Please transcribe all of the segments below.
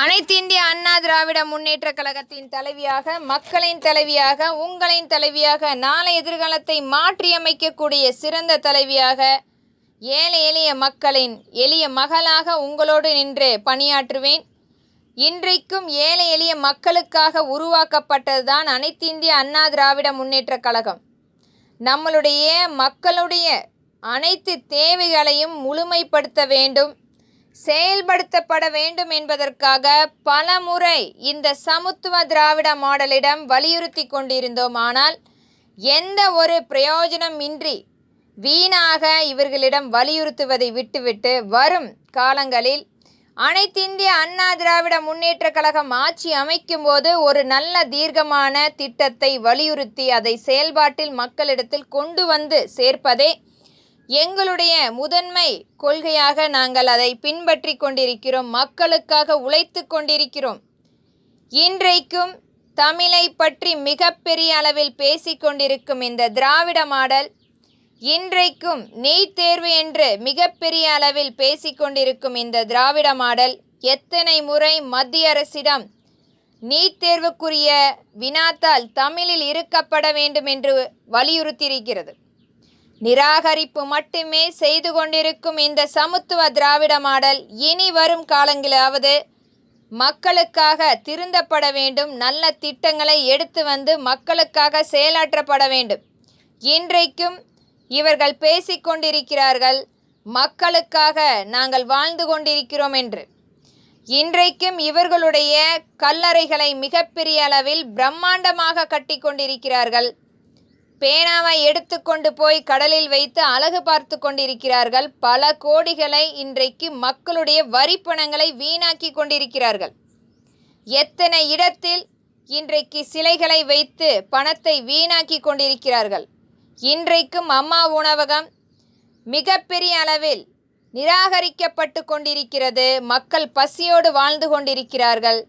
அனைத்து இந்திய அண்ணா திராவிட முன்னேற்ற கழகத்தின் தலைவியாக, மக்களின் தலைவியாக, உங்களின் தலைவியாக, நாளை எதிர்காலத்தை மாற்றியமைக்கக்கூடிய சிறந்த தலைவியாக, ஏழை எளிய மக்களின் எளிய மகளாக உங்களோடு நின்று பணியாற்றுவேன். இன்றைக்கும் ஏழை எளிய மக்களுக்காக உருவாக்கப்பட்டதுதான் அனைத்து இந்திய அண்ணா திராவிட முன்னேற்ற கழகம். நம்மளுடைய மக்களுடைய அனைத்து தேவைகளையும் முழுமைப்படுத்த வேண்டும், செயல்படுத்தப்பட வேண்டும் என்பதற்காக பல முறை இந்த சமத்துவ திராவிட மாடலிடம் வலியுறுத்தி கொண்டிருந்தோம். ஆனால் எந்த ஒரு பிரயோஜனம் இன்றி வீணாக இவர்களிடம் வலியுறுத்துவதை விட்டுவிட்டு வரும் காலங்களில் அனைத்து இந்திய அண்ணா திராவிட முன்னேற்ற கழகம் ஆட்சி அமைக்கும் போது ஒரு நல்ல தீர்க்கமான திட்டத்தை வலியுறுத்தி அதை செயல்பாட்டில் மக்களிடத்தில் கொண்டு வந்து சேர்ப்பதே எங்களுடைய முதன்மை கொள்கையாக நாங்கள் அதை பின்பற்றி கொண்டிருக்கிறோம். மக்களுக்காக உழைத்து கொண்டிருக்கிறோம். இன்றைக்கும் தமிழை பற்றி மிகப்பெரிய அளவில் பேசிக்கொண்டிருக்கும் இந்த திராவிட மாடல், இன்றைக்கும் நீட் தேர்வு என்று மிகப்பெரிய அளவில் பேசிக்கொண்டிருக்கும் இந்த திராவிட மாடல் எத்தனை முறை மத்திய அரசிடம் நீட் தேர்வுக்குரிய வினாத்தாள் தமிழில் இருக்கப்பட வேண்டும் என்று வலியுறுத்தியிருக்கிறது. நிராகரிப்பு மட்டுமே செய்து கொண்டிருக்கும் இந்த சமத்துவ திராவிட மாடல் இனி வரும் காலங்களாவது மக்களுக்காக திருந்தப்பட வேண்டும், நல்ல திட்டங்களை எடுத்து வந்து மக்களுக்காக செயலாற்றப்பட வேண்டும். இன்றைக்கும் இவர்கள் பேசிக்கொண்டிருக்கிறார்கள் மக்களுக்காக நாங்கள் வாழ்ந்து கொண்டிருக்கிறோம் என்று. இன்றைக்கும் இவர்களுடைய கல்லறைகளை மிகப்பெரிய அளவில் பிரம்மாண்டமாக கட்டி கொண்டிருக்கிறார்கள். பேனாவை எடுத்துக்கொண்டு போய் கடலில் வைத்து அழகு பார்த்து கொண்டிருக்கிறார்கள். பல கோடிகளை இன்றைக்கு மக்களுடைய வரிப்பணங்களை வீணாக்கி கொண்டிருக்கிறார்கள். எத்தனை இடத்தில் இன்றைக்கு சிலைகளை வைத்து பணத்தை வீணாக்கி கொண்டிருக்கிறார்கள். இன்றைக்கும் அம்மா உணவகம் மிகப்பெரிய அளவில் நிராகரிக்கப்பட்டு கொண்டிருக்கிறது. மக்கள் பசியோடு வாழ்ந்து கொண்டிருக்கிறார்கள்.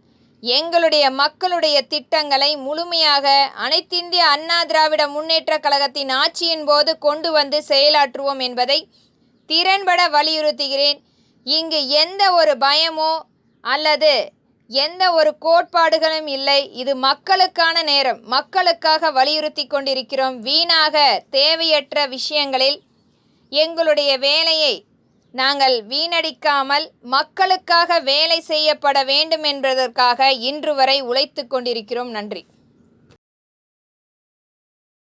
எங்களுடைய மக்களுடைய திட்டங்களை முழுமையாக அனைத்து இந்திய அண்ணா திராவிட முன்னேற்ற கழகத்தின் ஆட்சியின் போது கொண்டு வந்து செயலாற்றுவோம் என்பதை திறன்பட வலியுறுத்துகிறேன். இங்கு எந்த ஒரு பயமோ அல்லது எந்த ஒரு கோட்பாடுகளும் இல்லை. இது மக்களுக்கான நேரம். மக்களுக்காக வலியுறுத்தி கொண்டிருக்கிறோம். வீணாக தேவையற்ற விஷயங்களில் எங்களுடைய வேலையை நாங்கள் வீணடிக்காமல் மக்களுக்காக வேலை செய்யப்பட வேண்டும் என்பதற்காக இன்று வரை உழைத்து கொண்டிருக்கிறோம். நன்றி.